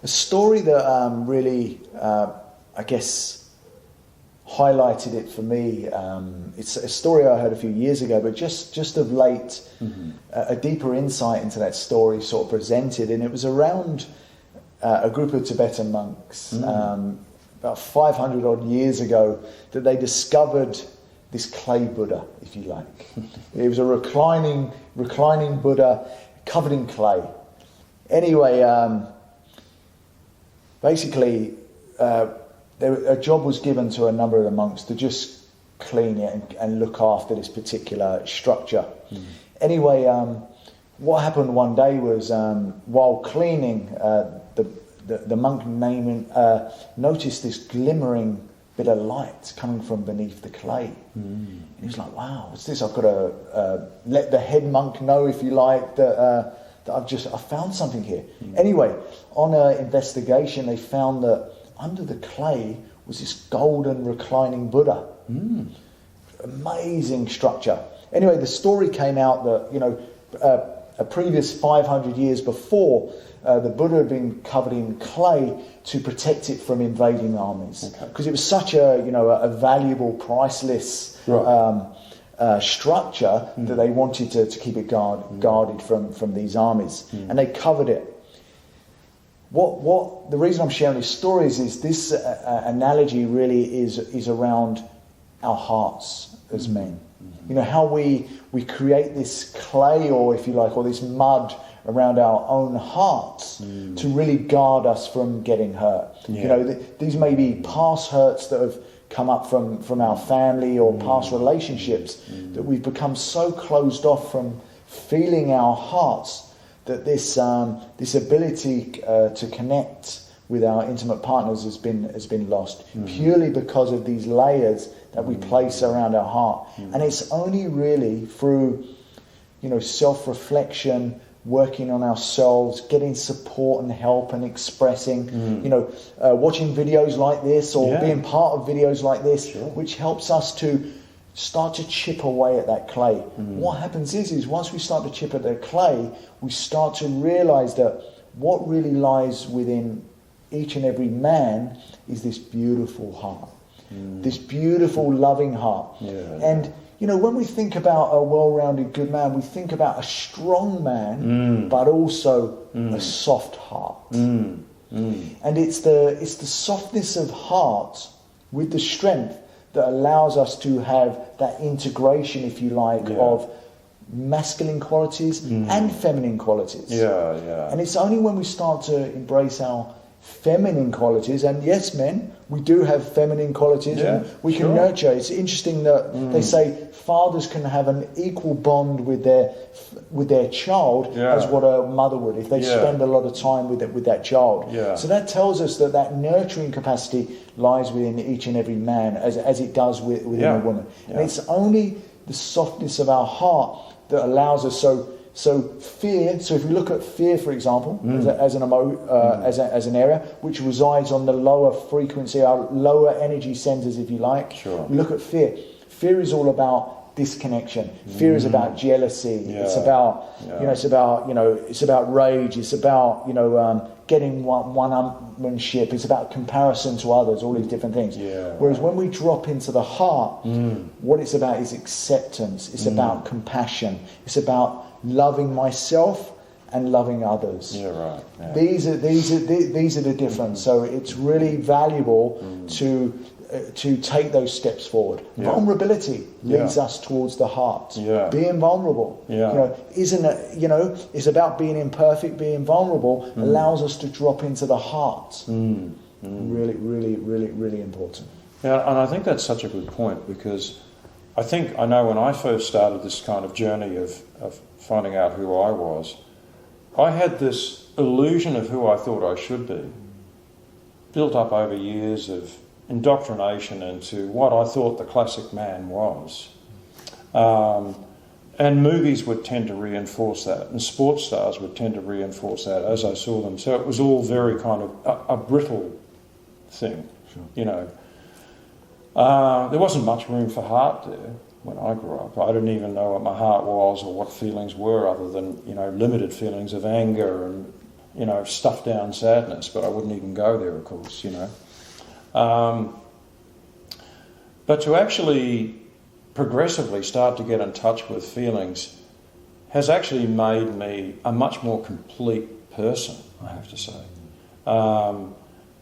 a story that really, I guess, highlighted it for me. It's a story I heard a few years ago, but just of late, a deeper insight into that story sort of presented, and it was around a group of Tibetan monks about 500 odd years ago that they discovered this clay Buddha, if you like. It was a reclining Buddha covered in clay. Anyway, basically, a job was given to a number of the monks to just clean it and look after this particular structure. Anyway, what happened one day was while cleaning, the monk noticed this glimmering bit of light coming from beneath the clay. And he was like, wow, what's this? I've got to let the head monk know, if you like, that I found something here. Anyway, on an investigation, they found that under the clay was this golden reclining Buddha. Amazing structure. Anyway, the story came out that, a previous 500 years before, the Buddha had been covered in clay to protect it from invading armies. Because it was such a valuable, priceless structure that they wanted to keep it guarded from these armies. And they covered it. What the reason I'm sharing these stories is this analogy really is around our hearts as men. How we create this clay, or if you like, or this mud around our own hearts to really guard us from getting hurt. These may be past hurts that have come up from our family or past relationships that we've become so closed off from feeling our hearts that this ability to connect with our intimate partners has been lost purely because of these layers that we place around our heart. And it's only really through self-reflection, working on ourselves, getting support and help and expressing, watching videos like this or being part of videos like this, which helps us to start to chip away at that clay. What happens is once we start to chip at the clay, we start to realize that what really lies within each and every man is this beautiful heart, this beautiful loving heart. And when we think about a well-rounded good man, we think about a strong man, but also a soft heart. And it's the softness of heart with the strength that allows us to have that integration, if you like, of masculine qualities and feminine qualities. And it's only when we start to embrace our feminine qualities, and yes, men, we do have feminine qualities, and we can nurture. It's interesting that they say fathers can have an equal bond with their child as what a mother would if they spend a lot of time with that child. So that tells us that nurturing capacity lies within each and every man as it does within a woman. And it's only the softness of our heart that allows us. So fear. So if we look at fear, for example, as an area which resides on the lower frequency, our lower energy centers, if you like. We look at fear. Fear is all about disconnection. Fear is about jealousy. It's about it's about rage. It's about getting one-upmanship. It's about comparison to others. All these different things. Whereas when we drop into the heart, what it's about is acceptance. It's about compassion. It's about loving myself and loving others. These are the difference. So it's really valuable to take those steps forward. Vulnerability leads us towards the heart. Being vulnerable, isn't it? It's about being imperfect. Being vulnerable allows us to drop into the heart. Really, really, really, really important. Yeah, and I think that's such a good point, because I know when I first started this kind of journey of finding out who I was, I had this illusion of who I thought I should be, built up over years of indoctrination into what I thought the classic man was. And movies would tend to reinforce that, and sports stars would tend to reinforce that as I saw them. So it was all very kind of a brittle thing, There wasn't much room for heart there when I grew up. I didn't even know what my heart was or what feelings were, other than, limited feelings of anger and stuff down sadness, but I wouldn't even go there, of course, But to actually progressively start to get in touch with feelings has actually made me a much more complete person, I have to say.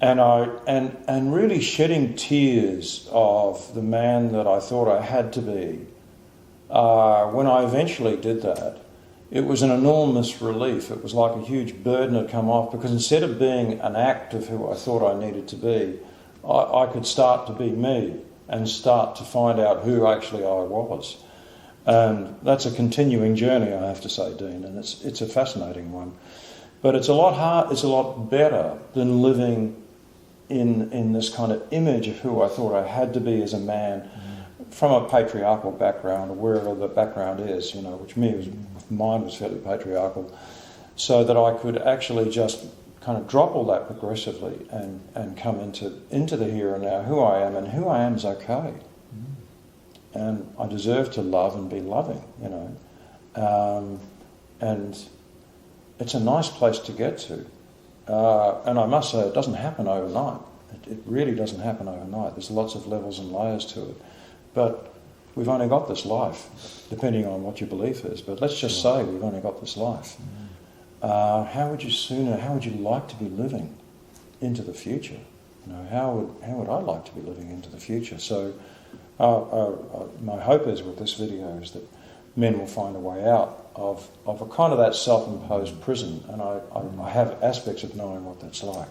And really shedding tears of the man that I thought I had to be. When I eventually did that, it was an enormous relief. It was like a huge burden had come off, because instead of being an act of who I thought I needed to be, I could start to be me and start to find out who actually I was. And that's a continuing journey, I have to say, Dean, and it's a fascinating one. But it's a lot better than living in this kind of image of who I thought I had to be as a man from a patriarchal background, or wherever the background is, which mine was fairly patriarchal, so that I could actually just kind of drop all that progressively and come into the here and now, who I am, and who I am is okay. And I deserve to love and be loving, and it's a nice place to get to. And I must say, it doesn't happen overnight. It really doesn't happen overnight. There's lots of levels and layers to it. But we've only got this life, depending on what your belief is. But let's just say we've only got this life. How would you like to be living into the future? How would I like to be living into the future? So my hope is with this video is that men will find a way out of a kind of that self-imposed prison, and I have aspects of knowing what that's like.